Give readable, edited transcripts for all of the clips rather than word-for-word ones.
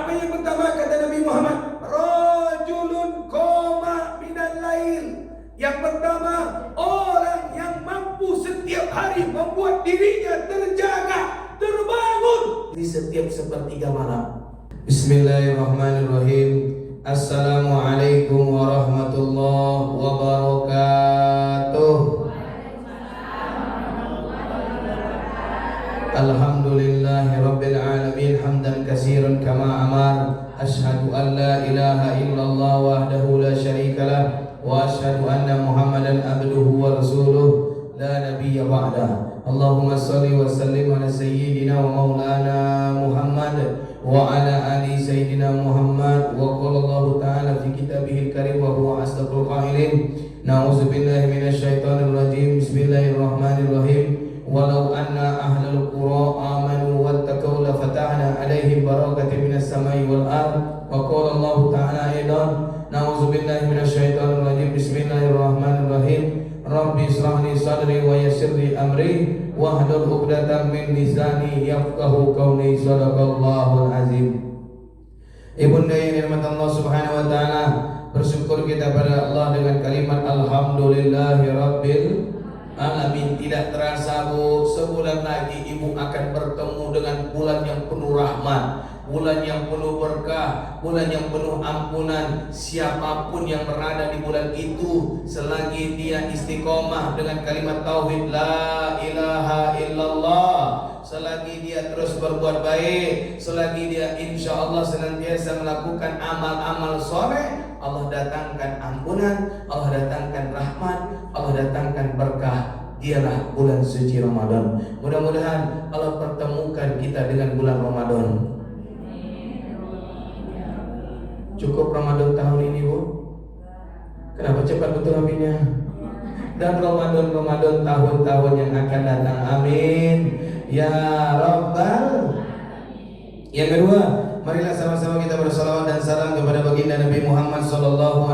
Apa yang pertama kata Nabi Muhammad? Rajulun qama minal lail. Yang pertama, orang yang mampu setiap hari membuat dirinya terjaga, terbangun di setiap sepertiga malam. Bismillahirrahmanirrahim. Assalamualaikum warahmatullahi wabarakatuh. Alhamdulillahi rabbil alamin hamdan katsiran kama amar. Asyhadu an la ilaha illallah wahdahu la syarikalah wa asyhadu anna Muhammadan abduhu wa rasuluh la nabiyya ba'dah. Allahumma shalli wa sallim ala sayyidina wa maulana Muhammad wa ala ali sayyidina Muhammad. Wa qala Allah ta'ala fi kitabihil karim wa huwa asdaqul qailin. Na'udzu billahi minasyaitonir rajim. Bismillahirrahmanirrahim. Walau anna ahlal qura amanu wattaqaw la fatahna alaihim barakatin minas samai wal ard. Wa qala Allah ta'ala aidan. Na'udzu billahi minasyaitonir rajim. Bismillahirrahmanirrahim. Rabbi ishrah li sadri wa yassir li amri wahlul 'uqdatam min lisani yafqahu qawli. Shadaqallahul azim. Ibunda yang dirahmati Allah Subhanahu wa taala, bersyukur kita pada Allah dengan kalimat alhamdulillahi rabbil alamin. Tidak terasa Bu, sebulan lagi ibu akan bertemu dengan bulan yang penuh rahmat, bulan yang penuh berkah, bulan yang penuh ampunan. Siapapun yang berada di bulan itu, selagi dia istiqomah dengan kalimat tauhid la ilaha illallah, selagi dia terus berbuat baik, selagi dia insya Allah senantiasa melakukan amal-amal soleh, Allah datangkan ampunan, Allah datangkan rahmat, Allah datangkan berkah. Dialah bulan suci Ramadan. Mudah-mudahan Allah pertemukan kita dengan bulan Ramadan. Cukup Ramadan tahun ini Bu? Kenapa cepat betul aminnya? Dan Ramadan tahun-tahun yang akan datang. Amin ya Rabbal. Yang kedua, marilah sama-sama kita bersalawat dan salam kepada baginda Nabi Muhammad SAW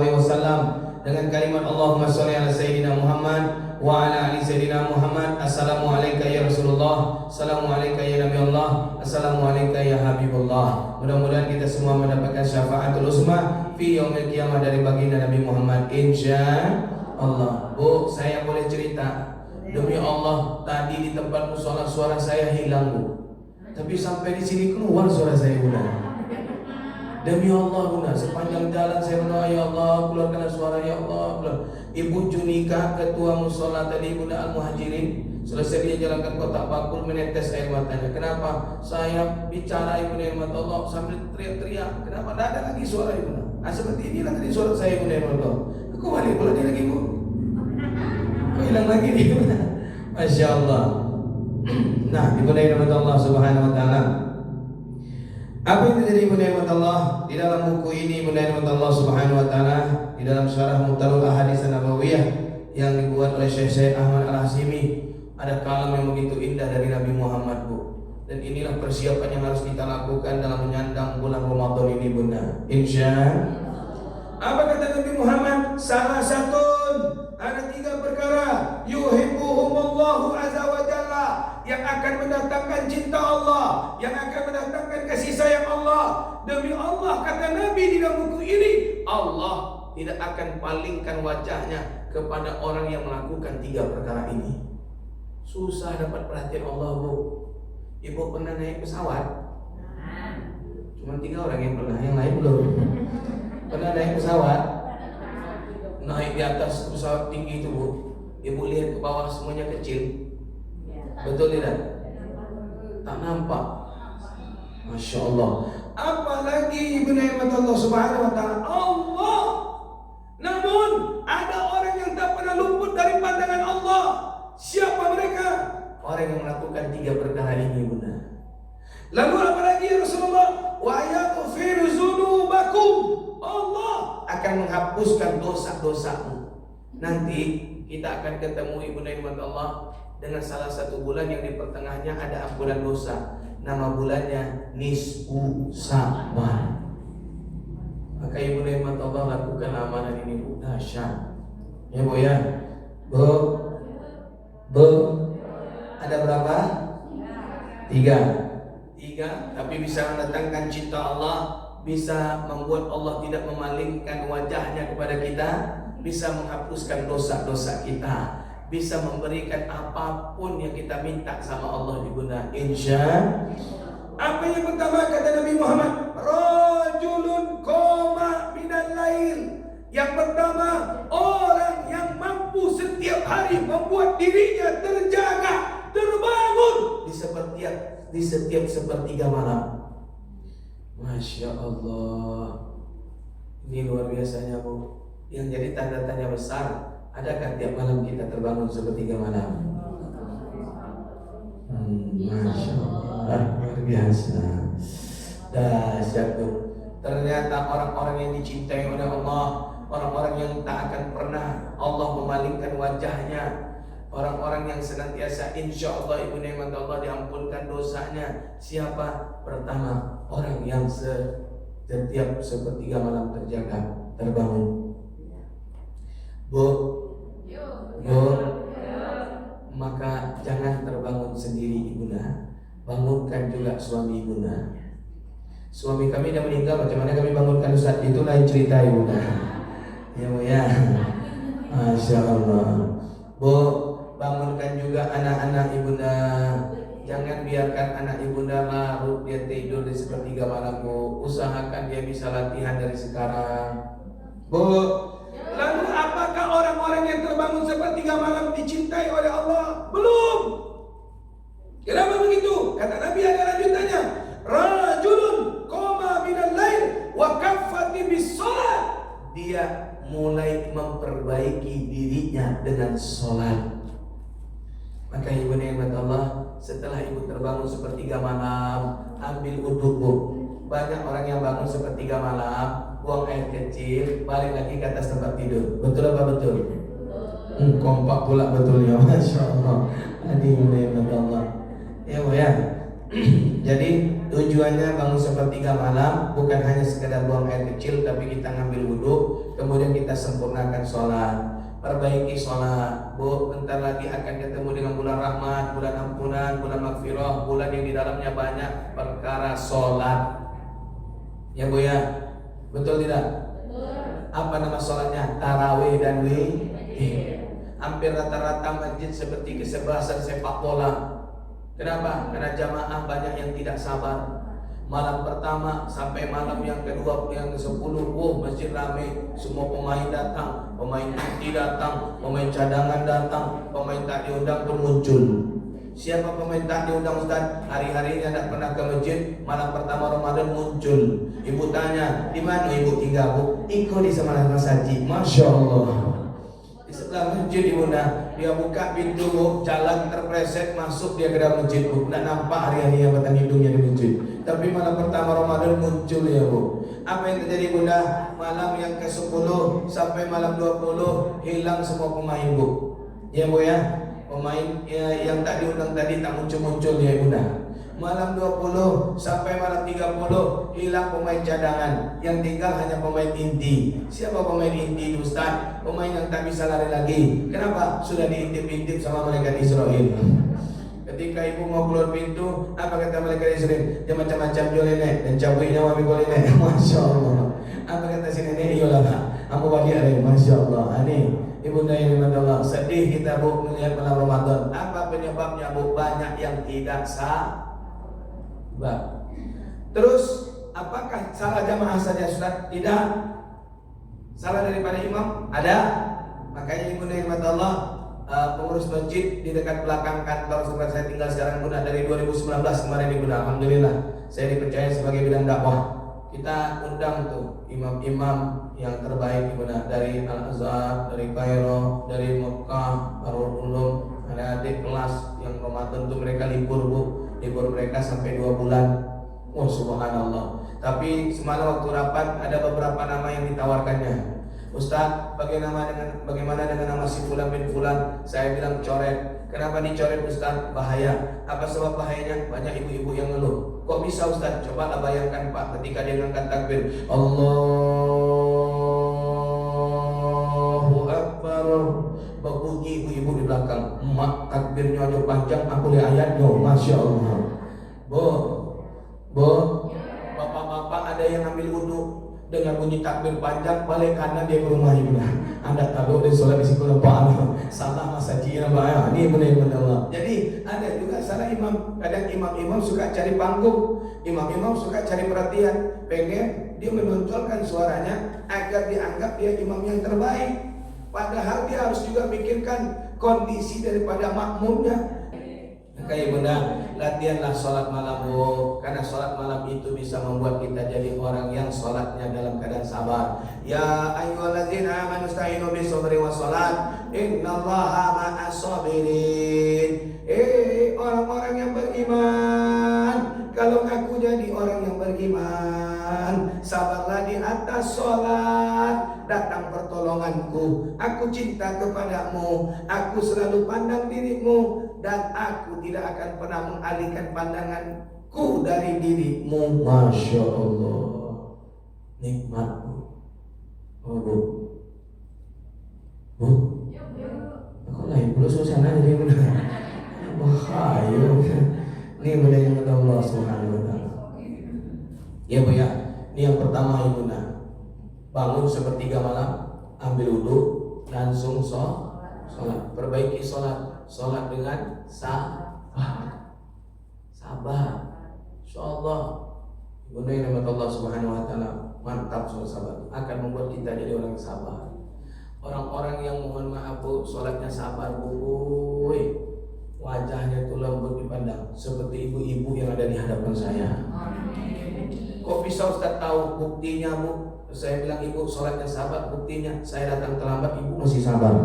dengan kalimat Allahumma sholli ala sayyidina Muhammad wa ala ali sayyidina Muhammad. Assalamualaikum ya Rasulullah, assalamualaikum ya Nabi Allah, assalamualaikum ya Habibullah. Mudah-mudahan kita semua mendapatkan syafaatul uzma fi yaumil qiyamah dari baginda Nabi Muhammad insyaallah. Bu, saya boleh cerita? Demi Allah, tadi di tempat mushola suara saya hilang Bu, tapi sampai di sini keluar suara saya Bunda. Demi Allah Bunda, sepanjang jalan saya berdoa, ya Allah keluarkanlah suara, ya Allah keluar. Ibu Junika, ketua mushola tadi Bunda Al-Muhajirin, selesai dia jalankan kotak bakul menetes air matanya. Kenapa? Saya bicara Ibu Nirmat Allah sambil teriak-teriak. Kenapa? Tidak ada lagi suara Ibu. Nah, seperti inilah tadi suara saya Ibu Nirmat Allah. Aku balik pula dia lagi Bu. Kok hilang lagi nih Bunda? Masya Allah. Nah, Ibu Nirmat Allah Subhanahu Wa Taala. Apa yang terjadi Ibu Nirmat Allah di dalam buku ini? Ibu Nirmat Allah Subhanahu Wa Taala di dalam syarah Mutalul Ahadits Nabawiyah yang dibuat oleh Syekh Ahmad Al-Hasimi, ada kalam yang begitu indah dari Nabi Muhammad Bu. Dan inilah persiapan yang harus kita lakukan dalam menyandang bulan Ramadan ini Bunda. Apa kata Nabi Muhammad? Salah satu ada 3 perkara yuhibbuhumullahu azza wa jalla, yang akan mendatangkan cinta Allah, yang akan mendatangkan kasih sayang Allah. Demi Allah kata Nabi di dalam buku ini, Allah tidak akan palingkan wajahnya kepada orang yang melakukan 3 perkara ini. Susah dapat perhatian Allah Bu. Ibu pernah naik pesawat? Cuma 3 orang yang pernah, yang lain belum. Pernah naik pesawat? Naik di atas pesawat tinggi itu Bu, Ibu lihat ke bawah semuanya kecil. Betul tidak? Tak nampak. Masya Allah. Apalagi Ibu Nirmat Allah Subhanahu Wa Taala Allah. Namun ada orang yang tak pernah luput dari pandangan Allah. Siapa mereka? Orang yang melakukan 3 perkara ini Bunda. Lalu apa lagi ya Rasulullah? Wa yaghfiru dzunubakum. Allah akan menghapuskan dosa-dosamu. Nanti kita akan ketemu Ibu Nirmat Allah dengan salah satu bulan yang di pertengahnya ada ampunan dosa. Nama bulannya Nisfu Sya'ban. Maka Ibu Nirmat Allah lakukan amalan ini Bu, dahsyat. Ya Bu ya. Bu, ada berapa? 3. 3, tapi tapi bisa mendatangkan cinta Allah, bisa membuat Allah tidak memalingkan wajahnya kepada kita, bisa menghapuskan dosa-dosa kita, bisa memberikan apapun yang kita minta sama Allah Ibunda. Insya. Apa yang pertama kata Nabi Muhammad? Rajulun qama minal lail. Yang pertama, orang yang mampu setiap hari membuat dirinya terjaga, terbangun di setiap sepertiga malam. Masya Allah. Ini luar biasanya Bu. Yang jadi tanda tanya besar, adakah tiap malam kita terbangun sepertiga malam? Masya Allah, luar biasa. Dahsyat tuh. Ternyata orang-orang yang dicintai oleh Allah, orang-orang yang tak akan pernah Allah memalingkan wajahnya, orang-orang yang senantiasa insya Allah ibu nikmat Allah diampunkan dosanya. Siapa? Pertama, orang yang setiap sepertiga malam terjaga, terbangun. Bu, maka jangan terbangun sendiri ibunda, bangunkan juga suami ibunda. Suami kami dah meninggal, bagaimana kami bangunkan Ustaz? Itu lain cerita ibunda. Ya Bu ya. Masya Allah. Bu, bangunkan juga anak-anak ibunda. Jangan biarkan anak ibunda larut dia tidur di sepertiga malam Bu. Usahakan dia bisa latihan dari sekarang Bu. Lalu apakah orang-orang yang terbangun sepertiga malam dicintai oleh Allah? Belum. Kenapa begitu? Kata Nabi ada lanjutannya. Rajulun qama minal lail wa kaffati bis salat. Dia mulai memperbaiki dirinya dengan sholat. Maka ibu nikmat Allah, setelah ibu terbangun sepertiga malam, ambil wudu Bu. Banyak orang yang bangun sepertiga malam, buang air kecil, balik lagi ke atas tempat tidur. Betul apa betul? Kompak pula betulnya. Masya Allah. Ini ibu nikmat Allah. Ya Bu ya. Jadi tujuannya bangun sepertiga malam bukan hanya sekedar buang air kecil, tapi kita ngambil wudhu, kemudian kita sempurnakan sholat, perbaiki sholat. Bu, bentar lagi akan ketemu dengan bulan rahmat, bulan ampunan, bulan maghfirah, bulan yang di dalamnya banyak perkara sholat. Ya Bu ya, betul tidak? Apa nama sholatnya? Tarawih dan witir. Hampir rata-rata masjid seperti kesebelasan sepak bola. Kenapa? Karena jamaah banyak yang tidak sabar. Malam pertama sampai malam yang kedua, yang ke-10, masjid ramai, semua pemain datang, pemain inti datang, pemain cadangan datang, pemain tak diundang pun muncul. Siapa pemain tak diundang Ustaz? Hari-harinya tidak pernah ke masjid, malam pertama Ramadan muncul. Ibu tanya, di mana ibu tinggal Bu? Ikut di Semarang Saji. Masya Allah. Di sebelah masjid ibunda, dia buka pintu Bu, jalan terpreset masuk dia ke dalam masjid Bu. Tidak nampak hari-hari yang batang hidungnya di masjid. Tapi malam pertama Ramadan muncul ya Bu. Apa yang terjadi bunda? Malam yang ke-10 sampai malam 20 hilang semua pemain Bu. Ya Bu ya. Pemain yang tak diundang tadi tak muncul-muncul ya bunda. Malam 20 sampai malam 30 hilang pemain cadangan. Yang tinggal hanya pemain inti. Siapa pemain inti Ustaz? Pemain yang tak bisa lari lagi. Kenapa? Sudah diintip-intip sama malaikat Israel. Ketika ibu mau keluar pintu, apa kata malaikat Israel? Dia macam-macam jual nenek dan cabut nyawa mikul nenek. Masya Allah. Apa kata si nenek? Iyalah Pak, aku bagi ada. Masya Allah. Ini ibunda yang dimana Allah. Sedih kita Bu melihat malam Ramadan. Apa penyebabnya Bu? Banyak yang tidak sah. Terus apakah salah jamaah saja Ustaz? Tidak. Salah daripada imam? Ada. Makanya ibunda yang dimana Allah, pengurus masjid di dekat belakang kantor tempat saya tinggal sekarang Bunda dari 2019 kemarin Bunda. Alhamdulillah saya dipercaya sebagai bidang dakwah. Kita undang tuh imam-imam yang terbaik Bunda, dari Al-Azhar, dari Kairo, dari Mekah, Darul Ulum. Ada adik kelas yang Ramadan tuh mereka libur Bu, libur mereka sampai 2 bulan. Oh subhanallah. Tapi semalam waktu rapat ada beberapa nama yang ditawarkannya. Ustaz, bagaimana dengan nama si Fulan bin Fulan? Saya bilang coret. Kenapa dicoret Ustaz? Bahaya. Apa sebab bahayanya? Banyak ibu-ibu yang ngeluh. Kok bisa Ustaz? Cobalah bayangkan Pak, ketika dia mengangkat takbir, Allahu Akbar, berbunyi ibu-ibu di belakang. Mak takbirnya aja panjang, aku lihat ayatnya. Masya Allah. Bu, Ada yang ambil wudhu dengan bunyi takbir panjang, balik kanan dia ke rumah ibunda. Anda tahu dia sholat di situ nampak salah masa cina bahaya. Ini benar-benar Allah. Jadi ada juga salah imam. Kadang imam-imam suka cari panggung, imam-imam suka cari perhatian, pengen dia menonjolkan suaranya agar dianggap dia imam yang terbaik. Padahal dia harus juga pikirkan kondisi daripada makmumnya. Maka ibunda, latihanlah sholat malam bu, karena sholat malam itu bisa membuat kita jadi orang yang sholatnya dalam keadaan sabar. Ya ayyuhalladzina amanu ista'inu bis-sabri was-shalat, innallaha ma'as sabirin. Orang-orang yang beriman, kalau aku jadi orang yang beriman, sabarlah di atas sholat. Datang pertolonganku, aku cinta kepadamu, aku selalu pandang dirimu, dan aku tidak akan pernah mengalihkan pandanganku dari dirimu. Masya Allah, nikmat bu. Oh bu, bu, aku lain pula suasana jadi benar. Bahaya, ini benar yang kata Allah Subhanahu Wa Taala. Ya bu ya, ini yang pertama ibu nak. Bangun sepertiga malam, ambil wudhu, langsung sholat. Perbaiki sholat dengan sabar. Insyaallah, ibunda yang nama Allah Subhanahu Wa Taala, mantap sabar. Akan membuat kita jadi orang sabar. Orang-orang yang mohon maaf bu, sholatnya sabar bu, wajahnya itu lembut dipandang, seperti ibu-ibu yang ada di hadapan saya. Kok bisa Ustaz tahu buktinya bu? Saya bilang ibu sholatnya sabar, buktinya saya datang terlambat, ibu masih sabar.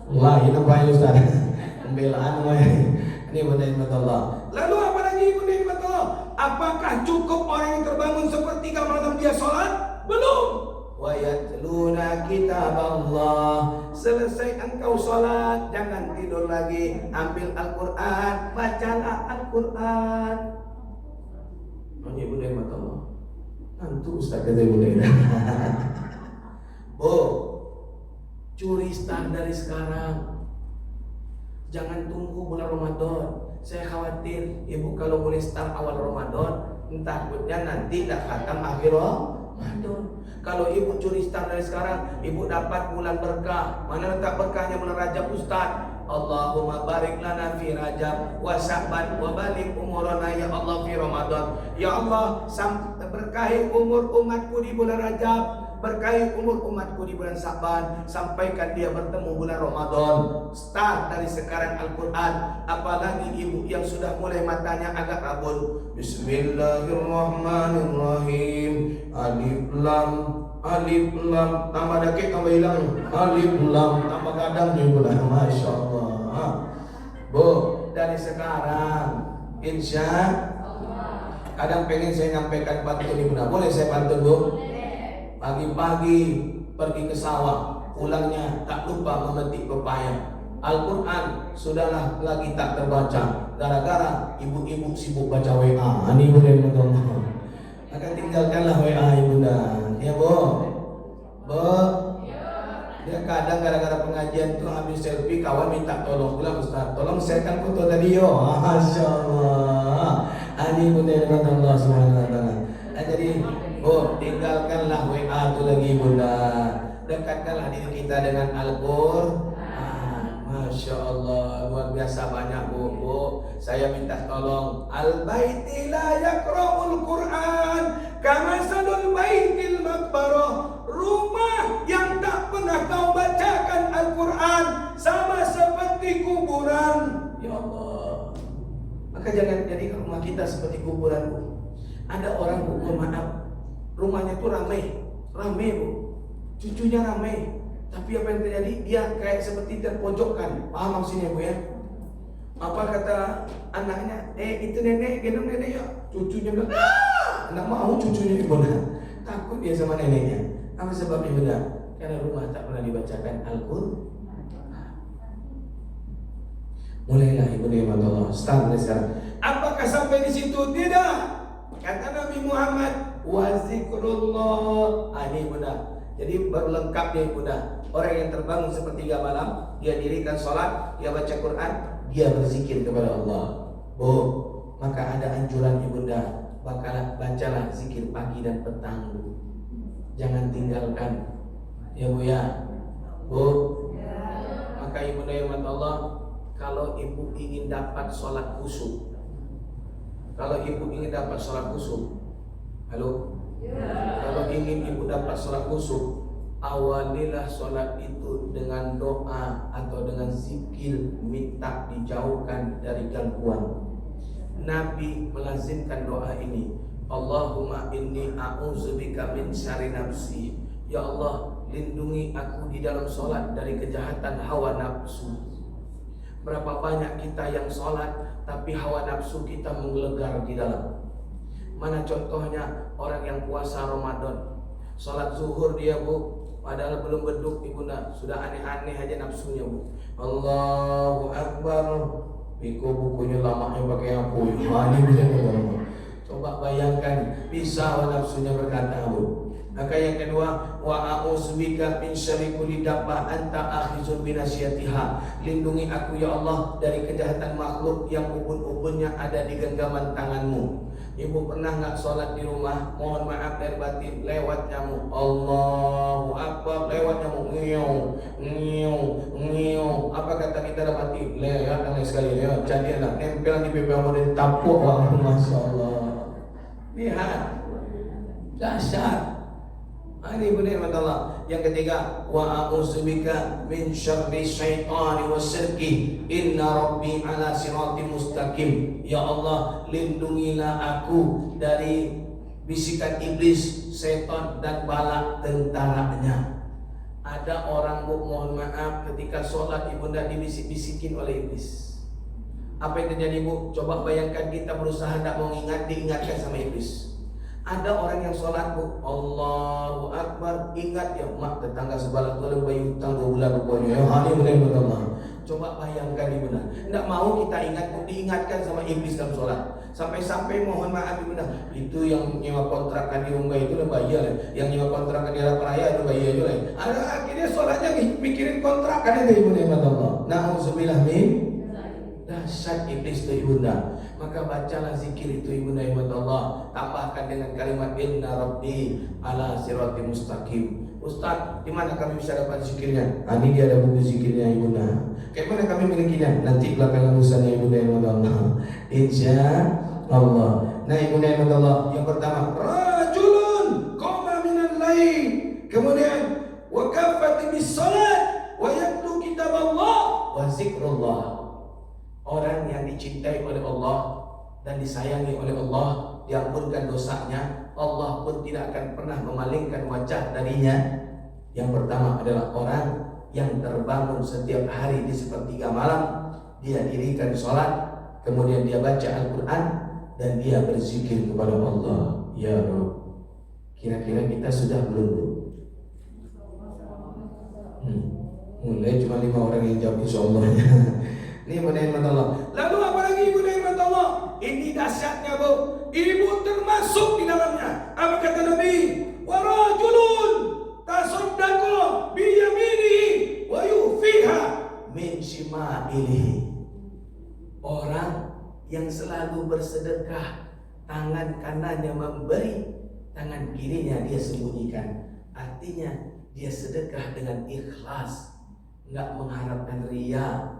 Wah ini apa ya Ustaz? Pembelaan ini benar-benar Allah. Lalu apa lagi benar-benar Allah? Apakah cukup orang yang terbangun sepertiga malam dia sholat? Belum. Wa yatluna kitab Allah. Selesai engkau sholat, jangan tidur lagi, ambil Al-Quran, bacalah Al-Quran. Ini benar-benar Allah. Nanti Ustaz kata bunda. Bu, curi start dari sekarang. Jangan tunggu bulan Ramadan. Saya khawatir ibu kalau mulai start awal Ramadan, takutnya nanti tak khatam akhir Ramadan. Kalau ibu curi start dari sekarang, ibu dapat bulan berkah. Mana letak berkahnya bulan Rajab Ustaz? Allahumma barik lana fi Rajab wa Sya'ban wa balik umurana ya Allah fi Ramadan. Ya Allah, berkahi umur umatku di bulan Rajab, berkahi umur umatku di bulan Sya'ban, sampaikan dia bertemu bulan Ramadan. Start dari sekarang Al-Quran. Apalagi ibu yang sudah mulai matanya agak rabun. Bismillahirrahmanirrahim. Alif lam tambah dakik tambah hilang. Alif lam tambah kadang juga. Masya Allah. Bu, dari sekarang insya kadang pengen saya nyampaikan pantun ibu, boleh saya pantun bu? Pagi-pagi pergi ke sawah, pulangnya tak lupa memetik pepaya. Al-Quran sudahlah lagi tak terbaca, gara-gara ibu-ibu sibuk baca WA. Ini boleh betul. Akan tinggalkanlah WA ibunda. Ya bu, dia kadang gara-gara pengajian tuh habis selfie, kawan minta tolong pulang Ustaz, tolong sharekan foto tadi yo. Masya Allah. Ini benar Allah Subhanahu Wa Taala. Jadi bu, tinggalkanlah WA itu lagi bunda, dekatkanlah diri kita dengan Al-Quran. Masya Allah, luar biasa banyak bu. Saya minta tolong. Al-baiti la yaqra'ul Quran kama sadul baitil maqbarah. Rumah yang tak pernah kau bacakan Al-Quran sama seperti kuburan. Ya Allah, maka jangan jadikan rumah kita seperti kuburan bu. Ada orang bu, maaf, rumahnya tuh ramai bu, cucunya ramai, tapi apa yang terjadi? Dia kayak seperti terpojokkan. Paham maksudnya bu ya? Apa kata anaknya? Itu nenek, gendong nenek ya. Cucunya bilang, anak mau cucunya ibu. Takut dia sama neneknya. Apa sebabnya bunda? Karena rumah tak pernah dibacakan Al-Quran. Mulailah ibu nikmat Allah. Start dari sekarang. Apakah sampai di situ? Tidak. Kata Nabi Muhammad, wa zikrullah. Ini bunda. Jadi baru lengkap dia bunda. Orang yang terbangun sepertiga malam, dia dirikan sholat, dia baca Quran, dia berzikir kepada Allah. Bu, maka ada anjuran ibunda, bacalah zikir pagi dan petang Bu. Jangan tinggalkan. Ya Bu ya. Bu. Maka ibu dan Allah, kalau ibu ingin dapat sholat khusyuk, kalau ingin dapat sholat khusyuk, kalau ingin ibu dapat sholat khusyuk, awalilah sholat itu dengan doa atau dengan zikir, minta dijauhkan dari gangguan. Nabi melazimkan doa ini, Allahumma inni a'udzubika min syarri nafsi. Ya Allah, lindungi aku di dalam sholat dari kejahatan hawa nafsu. Berapa banyak kita yang sholat tapi hawa nafsu kita menggelegar di dalam. Mana contohnya orang yang puasa Ramadan, sholat zuhur dia Bu, padahal belum beduk ibunda, sudah aneh-aneh aja nafsunya Bu. Allahu Akbar, Biko bukunya lamanya pakai apa? Ini bisa ngomong. Coba bayangkan, bisa hawa nafsunya berkata Bu. Maka yang kedua, wa a'udzubika min syarri kulli dabbah anta akhizun bi nasyatiha. Lindungi aku ya Allah dari kejahatan makhluk yang ubun-ubunnya ada di genggaman tanganmu. Ibu pernah enggak sholat di rumah, mohon maaf dari batin, lewat nyamuk, Allahu Akbar, lewat nyamuk, ngiung. Apa kata kita dapat batin? Lewat dan sekali lewat, jadi anak nempel di pipi kamu dan tapuk, wah masya Allah. Lihat, dahsyat. Ini benar Allah. Yang ketiga, wa a'udzubika min syarri syaitani wasyirki inna rabbi ala siratim mustaqim. Ya Allah, lindungilah aku dari bisikan iblis, setan dan bala tentaranya. Ada orang Bu, mohon maaf, ketika sholat ibunda dibisik-bisikin oleh iblis. Apa yang terjadi Bu? Coba bayangkan kita berusaha tidak mau diingatkan sama iblis. Ada orang yang sholat Bu, Allahu Akbar, ingat ya mak tetangga sebelah tu ada bayi hutang 2 bulan rupanya. Ya hari benar Allah. Coba bayangkan ibunda, tidak mau kita ingat Bu, diingatkan sama iblis dalam sholat. Sampai-sampai mohon maaf ibunda, itu yang nyewa kontrakan di rumah itu udah bayar, yang nyewa kontrakan di Arab Raya udah bayar juga. Ada akhirnya sholatnya mikirin kontrakan itu ibunda Allah. Na'udzubillah min dahsyat iblis itu ibunda. Maka bacalah zikir itu ibunda Allah, tambahkan dengan kalimat inna rabbi ala siratim mustaqim. Ustaz, di mana kami bisa dapat zikirnya? Ini dia ada buku zikirnya ibunda. Kayak mana kami milikinya? Nanti belakangan urusannya ibunda Allah. Insya Allah. Nah ibunda Allah, yang pertama, rajulun qama minal lail. Kemudian wa kafati bis salat wa yatlu kitab Allah wa zikrullah. Orang yang dicintai oleh Allah dan disayangi oleh Allah, diampunkan dosanya, Allah pun tidak akan pernah memalingkan wajah darinya. Yang pertama adalah orang yang terbangun setiap hari di sepertiga malam, dia dirikan sholat, kemudian dia baca Al-Quran dan dia berzikir kepada Allah. Ya Rabb, kira-kira kita sudah belum? Mulai cuma 5 orang yang jawab insya Allah. Ini benar Allah. Lalu apa lagi benar Allah? Ini dahsyatnya Bu. Ibu termasuk di dalamnya. Apa kata Nabi? Wa rajulun tasaddaqa bi yaminihi wa yufiha min shimalihi. Orang yang selalu bersedekah, tangan kanannya memberi, tangan kirinya dia sembunyikan. Artinya dia sedekah dengan ikhlas, enggak mengharapkan riya,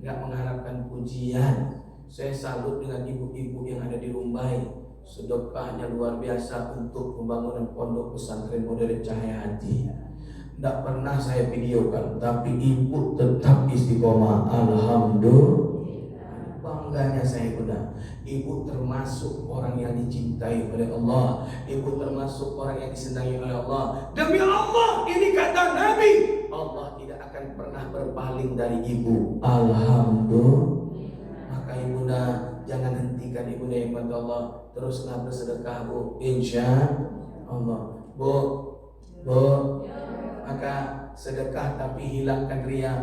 enggak mengharapkan pujian. Saya salut dengan ibu-ibu yang ada di Rumbai, sedekahnya luar biasa untuk pembangunan pondok pesantren modern Cahaya Hati. Tidak pernah saya videokan, tapi ibu tetap istiqomah. Alhamdulillah, bangganya saya benar. Ibu termasuk orang yang dicintai oleh Allah. Ibu termasuk orang yang disenangi oleh Allah. Demi Allah, ini kata Nabi, Allah tidak akan pernah berpaling dari ibu. Alhamdulillah. Maka ibunda jangan hentikan ibunda yang mati Allah, teruslah bersedekah Bu, insya Allah. Bu, maka sedekah tapi hilangkan riya.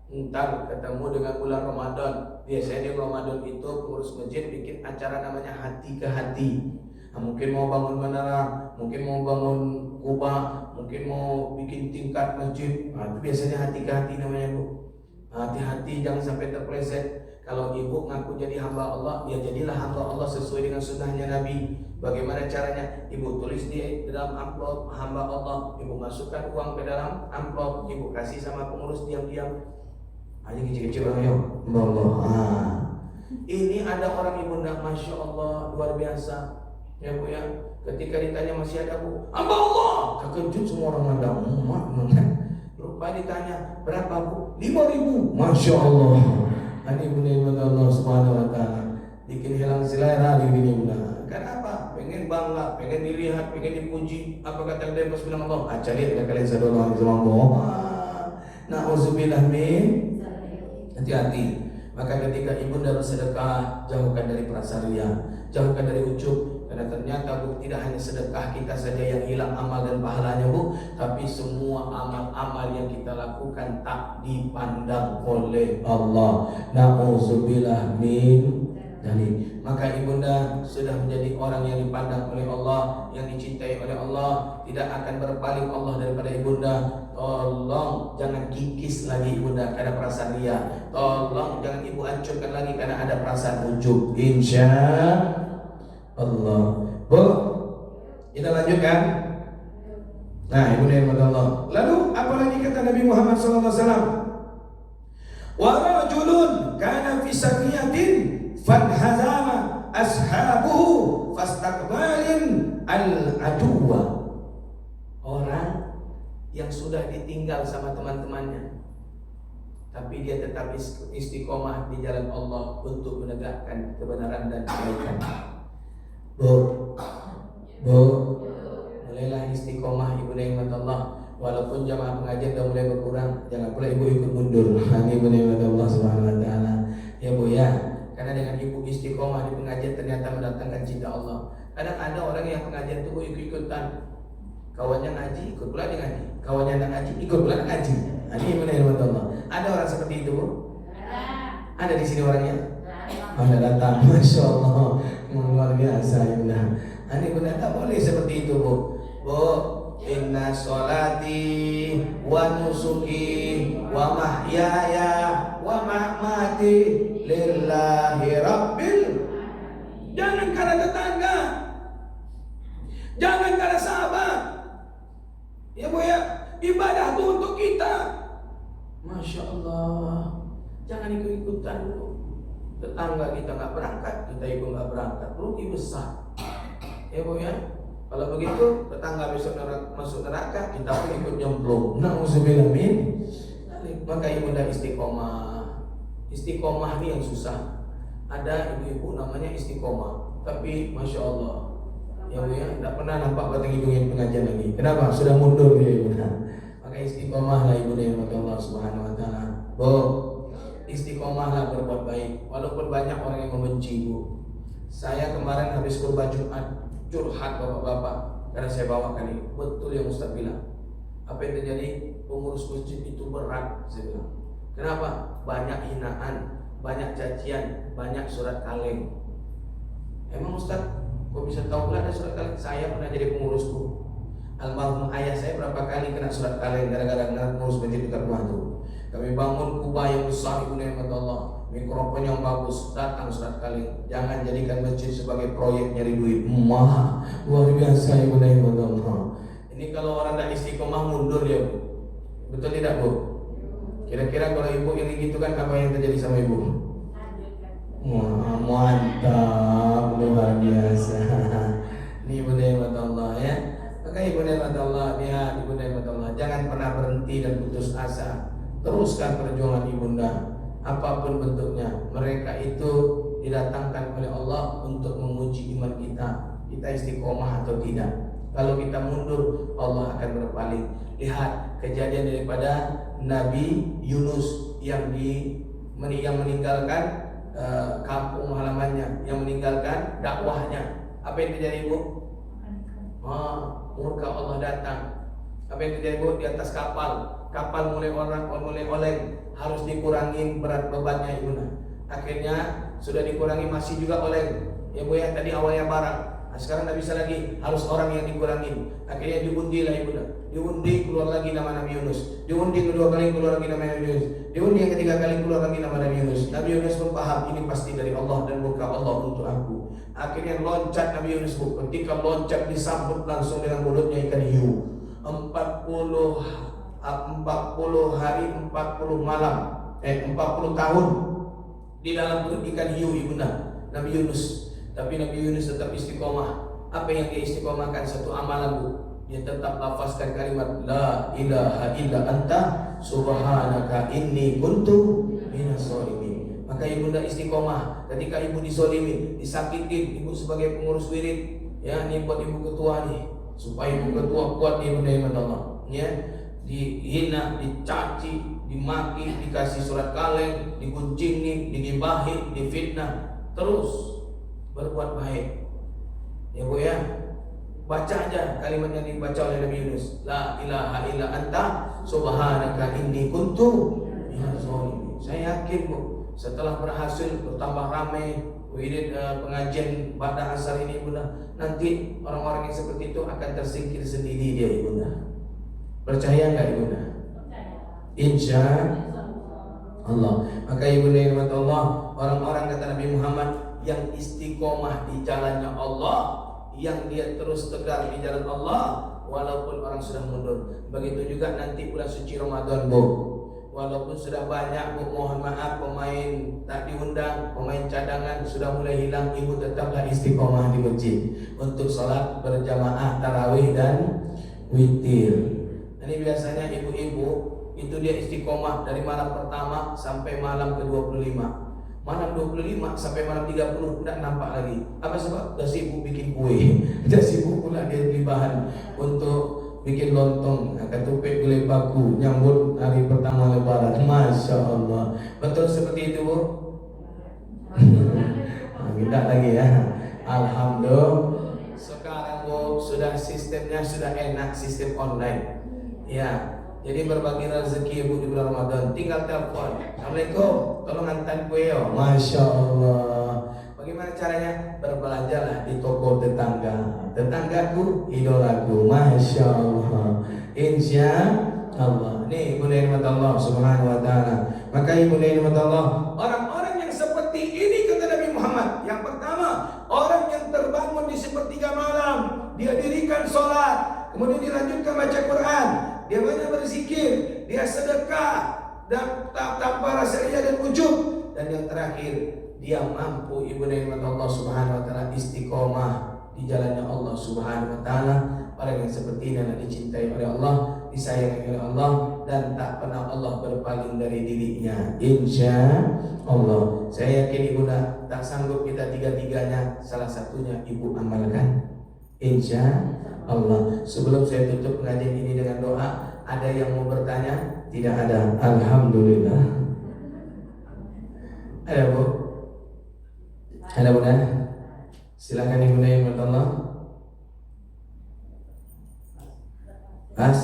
Ntar ketemu dengan bulan Ramadan, biasanya di Ramadan itu pengurus masjid bikin acara namanya hati ke hati. Nah, mungkin mau bangun menara, mungkin mau bangun kubah, mungkin mau bikin tingkat masjid. Nah, itu biasanya hati ke hati namanya Bu. Hati-hati jangan sampai terpleset. Kalau ibu ngaku jadi hamba Allah, ya jadilah hamba Allah sesuai dengan sunnahnya Nabi. Bagaimana caranya? Ibu tulis di dalam amplop hamba Allah, ibu masukkan uang ke dalam amplop, ibu kasih sama pengurus diam-diam. Aja kecil-kecil orang ya, Allah. Ini ada orang ibunda, masya Allah, luar biasa. Ya bu ya, ketika ditanya masih ada bu, hamba Allah, terkejut semua orang ada. Lupa ditanya berapa bu? 5.000. Masya Allah. Ini benar Allah Subhanahu Wa Taala bikin hilang selera di dunia. Kenapa? Pengen bangga, pengen dilihat, pengen dipuji. Apa kata dia pas bilang Allah? Cari ada kalian sadar sama Allah. Nauzubillah min. Hati-hati. Maka ketika ibunda bersedekah, jauhkan dari prasaria, jauhkan dari ujub. Karena ternyata bu, tidak hanya sedekah kita saja yang hilang amal dan pahalanya bu, tapi semua amal-amal yang kita lakukan tak dipandang oleh Allah. Nauzubillah min dzalik. Maka ibunda sudah menjadi orang yang dipandang oleh Allah, yang dicintai oleh Allah, tidak akan berpaling Allah daripada ibunda. Tolong jangan kikis lagi ibunda karena perasaan ria. Tolong jangan ibu hancurkan lagi karena ada perasaan ujub. Insya Allah. Bu, kita lanjutkan. Nah, ibu dan Allah. Lalu apa lagi kata Nabi Muhammad SAW? Wa rajulun kana fi sariyatin fanhazama ashabuhu fastaqbalin al-aduwa. Orang yang sudah ditinggal sama teman-temannya, tapi dia tetap istiqomah di jalan Allah untuk menegakkan kebenaran dan kebaikan. Bu, mulailah istiqomah ibu dan Allah. Walaupun jamaah pengajian sudah mulai berkurang, jangan pula ibu ikut mundur. Ini ibu dan Allah Subhanahu Wa Taala. Ya bu ya, karena dengan ibu istiqomah di pengajian ternyata mendatangkan cinta Allah. Kadang ada orang yang pengajian itu ikut-ikutan, kawannya ngaji ikut pula dia ngaji, kawannya nak ngaji ikut pula ngaji. Ini ibu dan Allah. Ada orang seperti itu bu? Ada di sini orangnya? Anda datang, masya Allah, luar biasa ibunda. Ini benar tak boleh seperti itu bu. Bu, inna sholati wa nusuki wa mahyaya wa mamati lillahi rabbil. Jangan karena tetangga, jangan karena sahabat. Ya bu ya, ibadah itu untuk kita. Masya Allah, jangan ikut-ikutan bu. Tetangga kita nggak berangkat, kita ikut nggak berangkat, rugi besar. Ya bu ya, kalau begitu tetangga besok masuk neraka, kita pun ikut nyemplung. Nauzubillah min. Maka ibunda istiqomah. Istiqomah ini yang susah. Ada ibu-ibu namanya istiqomah, tapi masya Allah, ya bu ya, tidak pernah nampak batang hidungnya pengajian lagi. Kenapa? Sudah mundur dia ibunda. Maka istiqomah lah ibunda yang Allah Subhanahu Wa Taala. Bu, istiqomahlah berbuat baik walaupun banyak orang yang membenci bu. Saya kemarin habis khutbah Jumat curhat bapak-bapak karena saya bawakan ini. Betul yang Ustaz bilang. Apa yang terjadi? Pengurus masjid itu berat, saya bilang. Kenapa? Banyak hinaan, banyak cacian, banyak surat kaleng. Emang Ustaz kok bisa tahu pula ada surat kaleng? Saya pernah jadi pengurusku. Almarhum ayah saya berapa kali kena surat kaleng gara-gara ngurus masjid dekat rumah tuh. Kami bangun kubah yang besar ibu nikmat Allah, mikrofon yang bagus, datang surat kaleng. Jangan jadikan masjid sebagai proyek nyari duit. Luar biasa ibu nikmat Allah. Ini kalau orang tak istiqomah mundur ya bu. Betul tidak bu? Kira-kira kalau ibu yang gitu kan apa yang terjadi sama ibu? Wah, mantap, luar biasa. Ini ibu nikmat Allah ya. Maka ibu nikmat Allah, lihat ibu nikmat Allah, jangan pernah berhenti dan putus asa. Teruskan perjuangan ibunda, apapun bentuknya. Mereka itu didatangkan oleh Allah untuk menguji iman kita. Kita istiqomah atau tidak. Kalau kita mundur, Allah akan berpaling. Lihat kejadian daripada Nabi Yunus yang meninggalkan kampung halamannya, yang meninggalkan dakwahnya. Apa yang terjadi bu? Murka Allah datang. Apa yang terjadi bu? Di atas kapal mulai oleng, harus dikurangi berat bebannya ibunda. Akhirnya sudah dikurangi masih juga oleng. Ya bu ya, tadi awalnya barang, sekarang tidak bisa lagi, harus orang yang dikurangin. Akhirnya diundi lah ibunda, diundi keluar lagi nama Nabi Yunus, diundi kedua kali keluar lagi nama Nabi Yunus, diundi yang ketiga kali keluar lagi nama Nabi Yunus. Nabi Yunus pun paham ini pasti dari Allah dan murka Allah untuk aku. Akhirnya loncat Nabi Yunus bu. Ketika loncat disambut langsung dengan mulutnya ikan hiu. 40 hari 40 malam 40 tahun di dalam perut ikan hiu ibunda Nabi Yunus. Tapi Nabi Yunus tetap istiqomah. Apa yang dia istiqomahkan? Satu amalan bu. Dia tetap lafazkan kalimat La ilaha illa anta subhanaka inni kuntu minas sholimin. Maka ibunda istiqomah. Ketika ibu disolimin, disakitin, ibu sebagai pengurus wirid, ya ini buat ibu ketua nih, supaya ibu ketua kuat ibunda yang Allah. Ya, dihina, dicaci, dimaki, dikasih surat kaleng, digunjingi, digibahi, difitnah, terus berbuat baik. Ya bu ya, baca aja kalimat yang dibaca oleh Nabi Yunus. La ilaha illa anta subhanaka inni kuntu minaz zalimin. Saya yakin bu, setelah berhasil bertambah ramai wirid pengajian pada asar ini ibunda, nanti orang-orang yang seperti itu akan tersingkir sendiri dia ibunda. Percaya enggak ibunda? Insya Allah. Maka ibunda yang dirahmati Allah, orang-orang kata Nabi Muhammad yang istiqomah di jalannya Allah, yang dia terus tegar di jalan Allah walaupun orang sudah mundur. Begitu juga nanti bulan suci Ramadan bu, walaupun sudah banyak bu, mohon maaf pemain tak diundang, pemain cadangan sudah mulai hilang, ibu tetaplah istiqomah di masjid untuk sholat berjamaah tarawih dan witir. Ini biasanya ibu-ibu itu dia istiqomah dari malam pertama sampai malam ke-25. Malam 25 sampai malam 30 tidak nampak lagi. Apa sebab? Dah sibuk bikin kue. Dah sibuk pula dia beli bahan untuk bikin lontong, ketupat gulai paku, nyambut hari pertama lebaran. Masya Allah. Betul seperti itu bu? Tidak lagi ya. Alhamdulillah. Sekarang bu sudah sistemnya sudah enak, sistem online. Ya. Jadi berbagi rezeki ibu di bulan Ramadan, tinggal telepon, Assalamualaikum, tolong hantar kue yo. Masya Allah. Bagaimana caranya? Berbelanjalah di toko tetangga. Tetanggaku, idolaku. Masya Allah. Insya Allah. Ini ibu dan Allah Subhanahu Wa Taala. Maka ibu dan Allah, orang-orang yang seperti ini kata Nabi Muhammad. Yang pertama, orang yang terbangun di sepertiga malam, dia dirikan sholat, kemudian dilanjutkan baca Quran. Dia banyak berzikir, dia sedekah dan tanpa rasa ria dan ujub. Dan yang terakhir, dia mampu ibu dan Allah Subhanahu Wa Taala istiqomah di jalannya Allah Subhanahu Wa Taala. Orang yang seperti ini adalah dicintai oleh Allah, disayangi oleh Allah, dan tak pernah Allah berpaling dari dirinya. Insya Allah. Saya yakin ibu tak sanggup kita tiga-tiganya, salah satunya ibu amalkan. Insya Allah. Sebelum saya tutup pengajian ini dengan doa, ada yang mau bertanya? Tidak ada. Alhamdulillah. Ada bu? Ada bunda? Silakan ibu yang bertanya. Mas,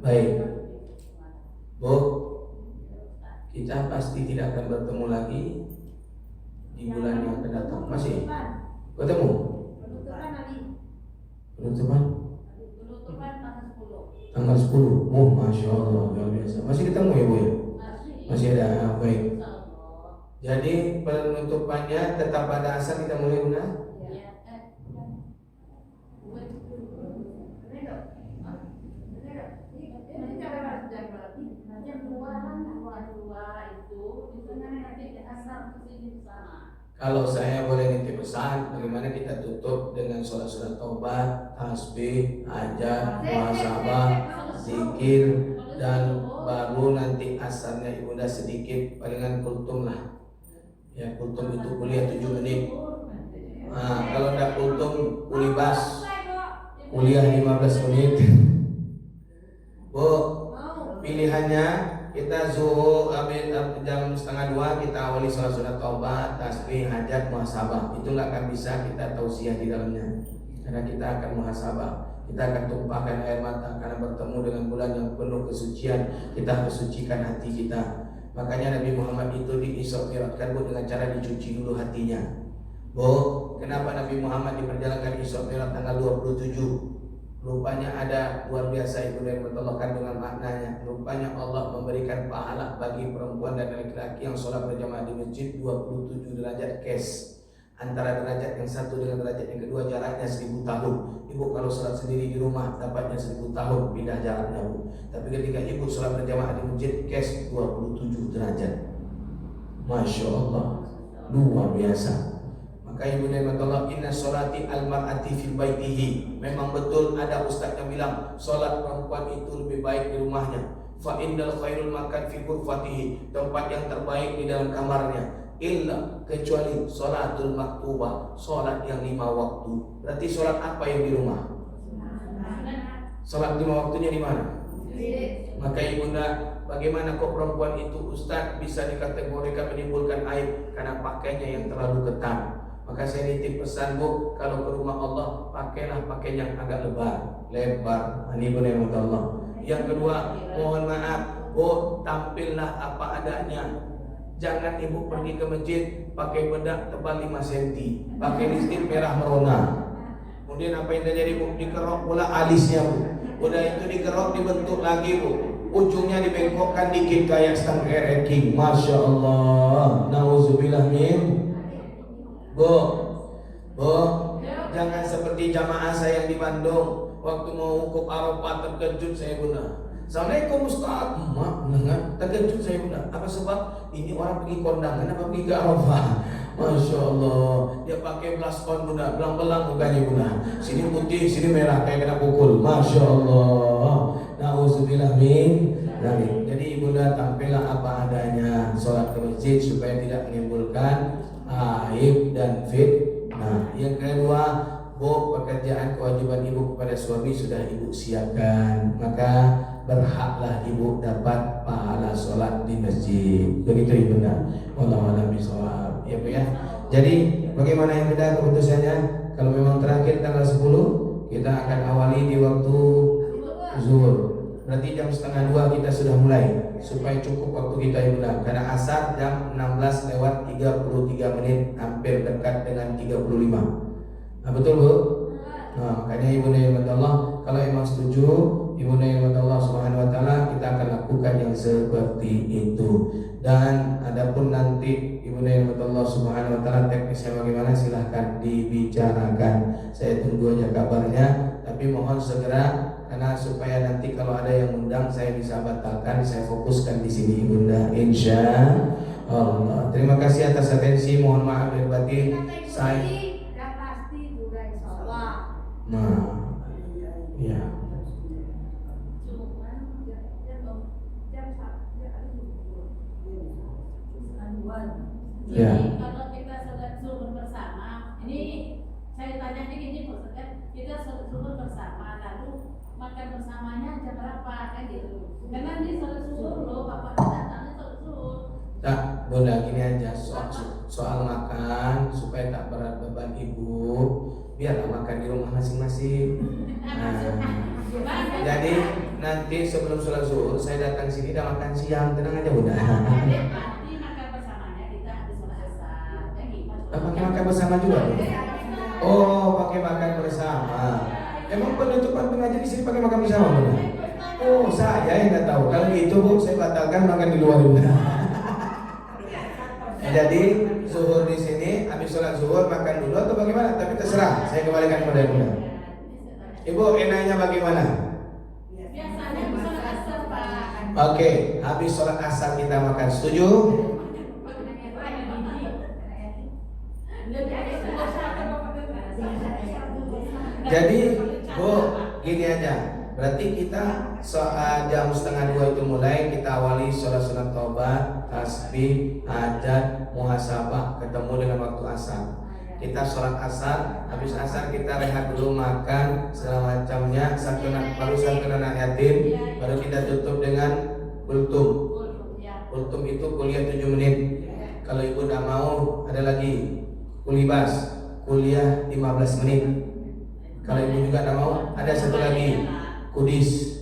baik. Bu, kita pasti tidak akan bertemu lagi di bulan yang akan datang. Masih? Ketemu? Penutupan tanggal 10. Oh, Masya Allah, luar biasa. Masih ketemu ya bu ya? Masih ada. Baik. Jadi penutupannya tetap pada asal kita mulai guna. Kalau saya boleh nitip pesan, bagaimana kita tutup dengan sholat taubat, tasbih, hajat, muhasabah, zikir, dan baru nanti asarnya ibunda sedikit, palingan kultum lah. Ya, kultum itu kuliah 7 menit. Nah, kalau tidak kultum, kulibas, kuliah 15 menit. Bu, pilihannya kita zuhur jam 1:30 kita awali sholat taubat, tasbih, hajat, muhasabah. Itu nggak akan bisa kita tausiah di dalamnya, karena kita akan muhasabah. Kita akan tumpahkan air mata karena bertemu dengan bulan yang penuh kesucian. Kita harus sucikan hati kita. Makanya Nabi Muhammad itu diisra mi'rajkan dengan cara dicuci dulu hatinya. Bu, kenapa Nabi Muhammad diperjalankan Isra Mi'raj tanggal 27? Rupanya ada luar biasa Ibu dan Allah kandungan maknanya. Rupanya Allah memberikan pahala bagi perempuan dan laki-laki yang sholat berjamaah di masjid 27 derajat kes. Antara derajat yang satu dengan derajat yang kedua jaraknya 1000 tahun. Ibu kalau sholat sendiri di rumah dapatnya 1000 tahun pindah jaraknya Bu. Tapi ketika ibu sholat berjamaah di masjid kes 27 derajat. Masya Allah, luar biasa. Maka ibu dan Allah, inna sholati al-mar'ati fil baitihi. Memang betul ada ustaz yang bilang sholat perempuan itu lebih baik di rumahnya. Fa indal khairul makan fi ghurfatihi, tempat yang terbaik di dalam kamarnya. Illa kecuali sholatul maktubah, sholat yang 5 waktu. Berarti sholat apa yang di rumah? Sholat 5 waktunya di mana? Maka ibunda, bagaimana kok perempuan itu ustaz bisa dikategorikan menimbulkan aib karena pakainya yang terlalu ketat? Maka saya nitip pesan Bu, kalau ke rumah Allah pakailah pakaian yang agak lebar. Ini benar Allah. Yang kedua, mohon maaf Bu, tampillah apa adanya. Jangan ibu pergi ke masjid pakai bedak tebal 5 cm, pakai lipstik merah merona. Kemudian apa yang terjadi Bu? Dikerok pula alisnya Bu. Udah itu dikerok dibentuk lagi Bu. Ujungnya dibengkokkan dikit kayak stang king. Masya Allah. Nauzubillah min. Bu, jangan seperti jamaah saya yang di Bandung. Waktu mau wukuf Arafah terkejut saya Bunda. Assalamualaikum Ustaz. Mak, terkejut saya Bunda. Apa sebab? Ini orang pergi kondangan apa pergi ke Arafah? Masya Allah. Dia pakai blush on Bunda, belang-belang mukanya Bunda. Sini putih, sini merah kayak kena pukul. Masya Allah. Nauzubillah min. Jadi Ibunda tampillah apa adanya. Sholat ke masjid supaya tidak menimbulkan aib dan fitnah. Yang kedua, Bu, pekerjaan kewajiban ibu kepada suami sudah ibu siapkan, maka berhaklah ibu dapat pahala sholat di masjid. Begitu Ibunda. Wallahu a'lam bishawab. Ya Bu ya. Jadi bagaimana yang beda keputusannya? Kalau memang terakhir tanggal 10, kita akan awali di waktu zuhur. Berarti jam 1:30 kita sudah mulai supaya cukup waktu kita Ibunda. Karena asar jam 16:33 menit, hampir dekat dengan 35. Nah, betul Bu? Nah, makanya Ibunda yang Allah, kalau emang setuju Ibunda yang Allah Subhanahu wa taala, kita akan lakukan yang seperti itu. Dan adapun nanti Ibunda yang Allah Subhanahu wa taala teknisnya bagaimana silahkan dibicarakan. Saya tunggu aja kabarnya, tapi mohon segera karena supaya nanti kalau ada yang undang saya bisa batalkan, saya fokuskan di sini Ibunda, insya Allah. Terima kasih atas atensi, mohon maaf lahir batin. Saya nah, ya. Ya. Kalau kita sholat zuhur bersama, ini saya tanya gini Pak Ustaz, kita sholat zuhur bersama, lalu makan bersamanya jam berapa kan gitu? Karena di sholat zuhur loh, bapak datangnya sholat zuhur. Tak, Bunda gini aja soal makan supaya tak berat beban ibu, biarlah makan di rumah masing-masing. Jadi nanti sebelum sholat zuhur saya datang sini dan makan siang, tenang aja Bunda. Pakai makan bersama juga Bu? Oh, pakai makan bersama. Emang penutupan pengajian di sini pakai makan bersama Bu? Oh, saya yang nggak tahu. Kalau gitu Bu, saya batalkan makan di luar rumah. Jadi zuhur di sini, habis sholat zuhur makan dulu atau bagaimana? Tapi terserah. Saya kembalikan kepada Bunda. Ibu enaknya bagaimana? Biasanya sholat asar Pak. Oke, habis sholat asar kita makan. Setuju? Jadi Bu, gini aja. Berarti kita jam 1:30 itu mulai, kita awali sholat sunat taubat, tasbih, hajat, muhasabah, ketemu dengan waktu asar. Kita sholat asar, habis asar kita rehat dulu, makan segala macamnya, baru santunan anak yatim, baru kita tutup dengan kultum. Kultum itu kuliah 7 menit. Kalau ibu tidak mau, ada lagi kulibas, kuliah 15 menit. Kalau ibu juga tidak mau, ada satu lagi kudis,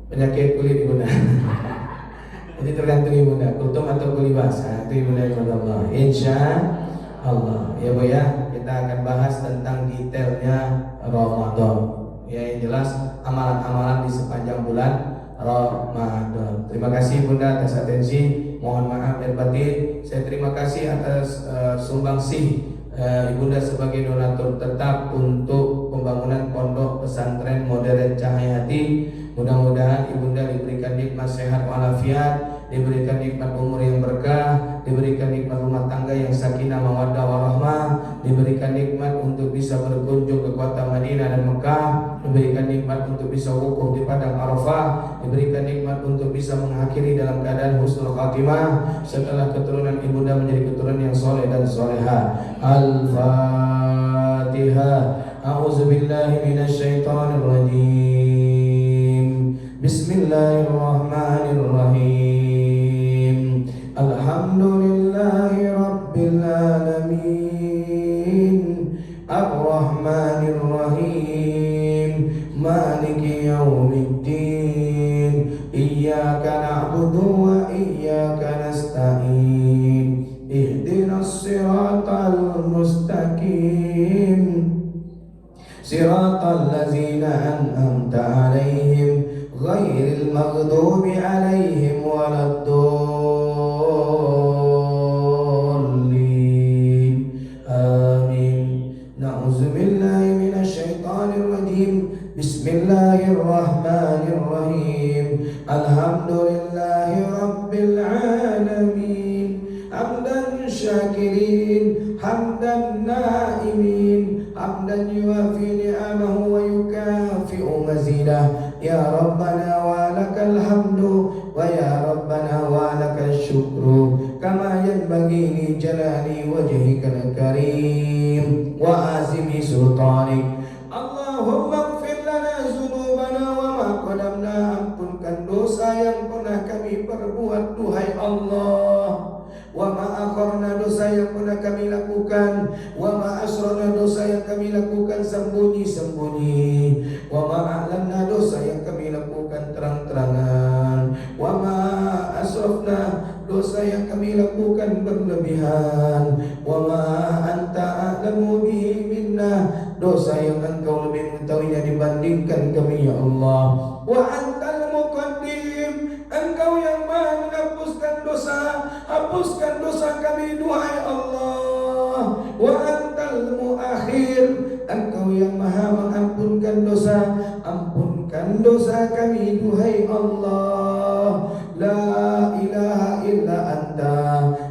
penyakit kulit Ibunda. Jadi tergantung Ibunda, kultum atau kulibas. Nah, itu Ibunda yang Allah. Insya Allah. Ya Bu ya, kita akan bahas tentang detailnya Ramadan. Ya, yang jelas amalan-amalan di sepanjang bulan Ramadan. Terima kasih Bunda atas atensi. Mohon maaf dan batin. Saya terima kasih atas sumbangsih Ibunda sebagai donatur tetap untuk pembangunan pondok pesantren modern Cahaya Hati. Mudah-mudahan Ibunda diberikan nikmat sehat walafiat, diberikan nikmat umur yang berkah, diberikan nikmat rumah tangga yang sakinah mawaddah warahmah, diberikan nikmat untuk bisa berkunjung ke kota Madinah dan Mekah, diberikan nikmat untuk bisa wukuf di padang Arafah, diberikan nikmat untuk bisa mengakhiri dalam keadaan husnul khatimah setelah keturunan ibunda menjadi keturunan yang soleh dan soleha. Al-Fatihah. A'udzubillahi minasyaitonir rajim. Bismillahirrahmanirrahim. Alhamdulillahi rabbil alamin. Ar-Rahmanir-Rahim. Maliki yaumiddin. Iyyaka na'budu wa iyyaka nasta'in. Ihdinas siratal mustaqim. Siratal ladzina an'amta 'alaihim ghairil maghdubi 'alaihim waladdallin. Amin. Na'udzubillahi minasyaitonir rajim. Bismillahirrahmanirrahim. Alhamdulillahi rabbil alamin. Hamdan syakirin, hamdan naimin, hamdan yuafi ni'amahu wa yukafi'u mazidah. Ya Rabbana wa lakal hamdu wa ya Rabbana wa lakal syukru kama yanbaghi li jalali wajhikal karim wa azimi sultanik. Allahumma ighfir lana dzunubana wa ma qadamna. Ampunkan dosa yang pernah kami perbuat duhai Allah. Wa ma akharna, dosa yang pernah kami lakukan. Wa ma asrarna, dosa yang kami lakukan sembunyi-sembunyi. Wa ma a'lanna, dosa yang kami lakukan terang-terangan. Wa ma asrafna, dosa yang kami lakukan berlebihan. Wa ma anta a'lamu bihi minna, dosa yang engkau lebih mengetahuinya dibandingkan kami ya Allah. Wa antal muqaddim, engkau yang maha menghapuskan dosa, hapuskan dosa kami duhai Allah. Wa antal muakhir, engkau yang maha mengampunkan dosa, ampunkan dosa kami duhai Allah. La ilaha illa anta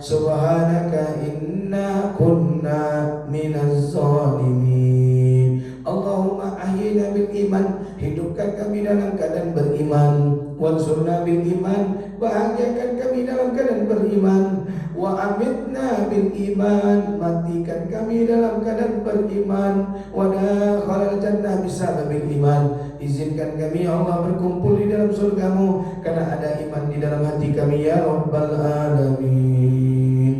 subhanaka inna kunna minaz zalimin. Allahumma ahyina bil iman, hidupkan kami dalam keadaan beriman. Wansurna bil iman, bahagiakan kami dalam keadaan beriman. Wa amitna bil iman, matikan kami dalam keadaan beriman. Wa dakhalal jannah bisababil iman, izinkan kami ya Allah berkumpul di dalam surgamu karena ada iman di dalam hati kami ya Rabbal Alamin.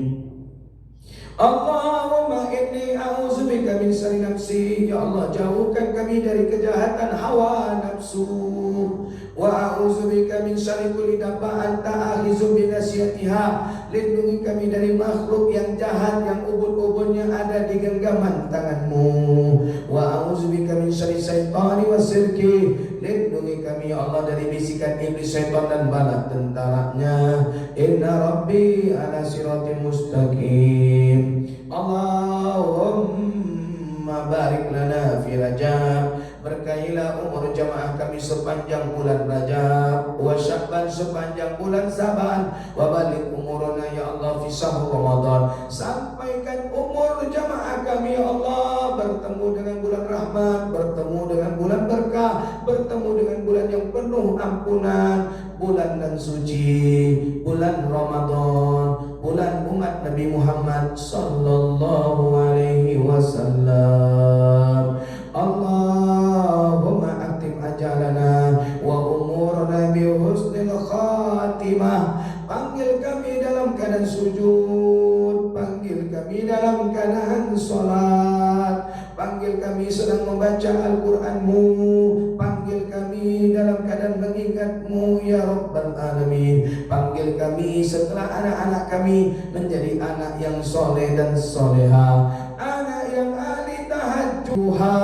Allahumma inni a'udzubika min syarri nafsi, ya Allah jauhkan kami dari kejahatan hawa nafsu. Wa a'udzubika min syarri kulli dabba'in ta'khizun bi nasyatiha, lindungi kami dari makhluk yang jahat yang ubun-ubunnya ada di genggaman tanganmu. Wa a'udzubika min syarri syaitani wasirki, lindungi kami ya Allah dari bisikan iblis, syaitan dan bala tentaranya. Inna rabbi ala siratin mustaqim. Allahumma barik lana fi Rajab, berkahilah umur jamaah kami sepanjang bulan Rajab, wa Sya'ban sepanjang bulan Saban, wa balik umurana ya Allah fi syahr Ramadan, sampaikan umur jamaah kami ya Allah bertemu dengan bulan rahmat, bertemu dengan bulan berkah, bertemu dengan bulan yang penuh ampunan, bulan dan suci, bulan Ramadan, bulan umat Nabi Muhammad sallallahu alaihi wasallam. Allahumma aktim ajalana wa umurana bi husnil khatimah. Panggil kami dalam keadaan sujud, panggil kami dalam keadaan salat, panggil kami sedang membaca Al-Qur'an-Mu, panggil kami kami dalam keadaan mengingat-Mu ya Rabbal Alamin. Panggil kami setelah anak-anak kami menjadi anak yang soleh dan soleha, anak yang ahli tahajjuha,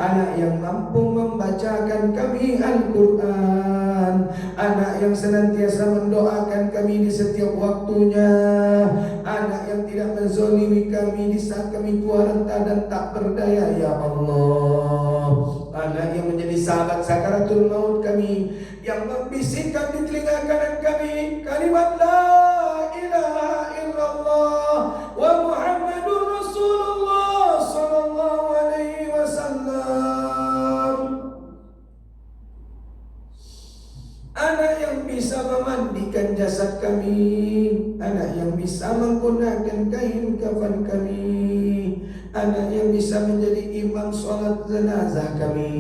anak yang mampu membacakan kami Al-Quran, anak yang senantiasa mendoakan kami di setiap waktunya, anak yang tidak menzalimi kami di saat kami tua renta dan tak berdaya ya Allah, anak yang menjadi sahabat sakaratul maut kami, yang membisikkan di telinga kanan kami kalimat la ilaha illallah wa Muhammadur Rasulullah sallallahu alaihi wasallam. Anak yang bisa memandikan jasad kami, anak yang bisa menggunakan kain kafan kami, anak yang bisa menjadi imam sholat jenazah kami,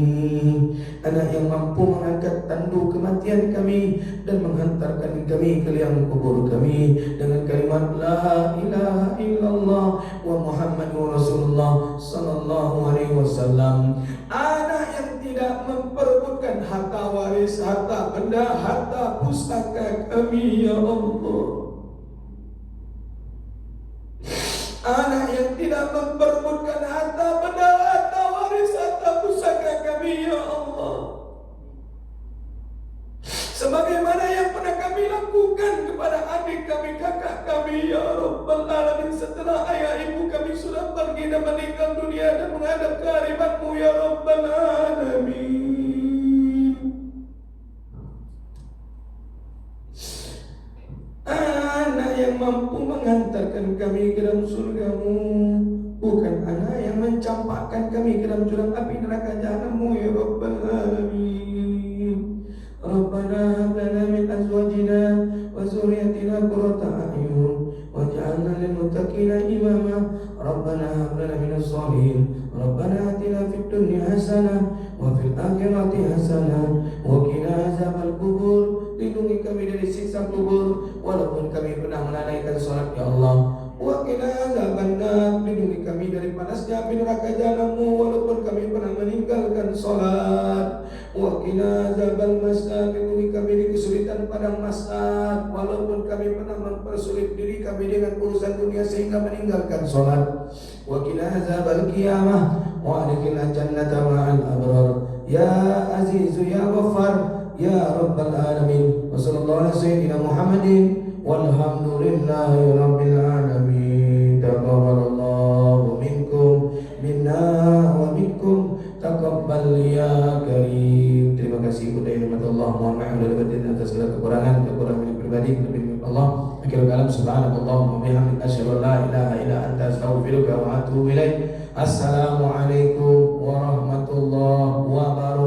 anak yang mampu mengangkat tandu kematian kami dan menghantarkan kami ke liang kubur kami dengan kalimat la ilaha illallah wa Muhammadur Rasulullah sallallahu alaihi wasallam. Anak yang tidak memperebutkan harta waris, harta benda, harta pusaka kami ya Allah. Anak yang tidak memperebutkan harta benda, harta waris, harta pusaka kami ya Allah, sebagaimana yang pernah kami lakukan kepada adik kami, kakak kami ya Rabbal Alamin, setelah ayah ibu kami sudah pergi dan meninggal dunia dan menghadap ke hadirat-Mu ya Rabbal Alamin. Anak yang mampu mengantarkan kami ke dalam surga-Mu, bukan anak yang mencampakkan kami ke dalam jurang api neraka jahanam-Mu ya Rabbal Alamin. Rabbana hab lana min azwajina wa dzurriyyatina qurrata a'yun waj'alna lil muttaqina imama. Rabbana hab lana minas shalihin. Rabbana atina fid dunya hasanah wa fil akhirati hasanah wa qina azabal kubur. Lindungi kami dari siksa kubur walaupun kami pernah melalaikan salat ya Allah. Wa qina azabannar. Lindungi kami dari panasnya api neraka jahanam-Mu walaupun kami pernah meninggalkan salat. Wa qina azabal masad. Lindungi kami dari kesulitan padang masad walaupun kami pernah mempersulit diri kami dengan urusan dunia sehingga meninggalkan salat. Wa qina azabal qiyamah wa adkhilna jannata ma'al abrar ya azizu ya ghaffar ya Rabbal Alamin. Wa sallallahu ala sayyidina Muhammadin walhamdulillahi rabbil alamin. Taqabbalallahu minkum minna wa minkum taqabbal ya karim. Terima kasih kepada yang Allah. Mohon maaf lahir batin atas segala kekurangan milik pribadi, lebih milik Allah. Akhirul kalam subhanallah wa bihamdika asyhadu an la ilaha illa anta astaghfiruka wa atubu ilaik. Assalamualaikum warahmatullahi wabarakatuh.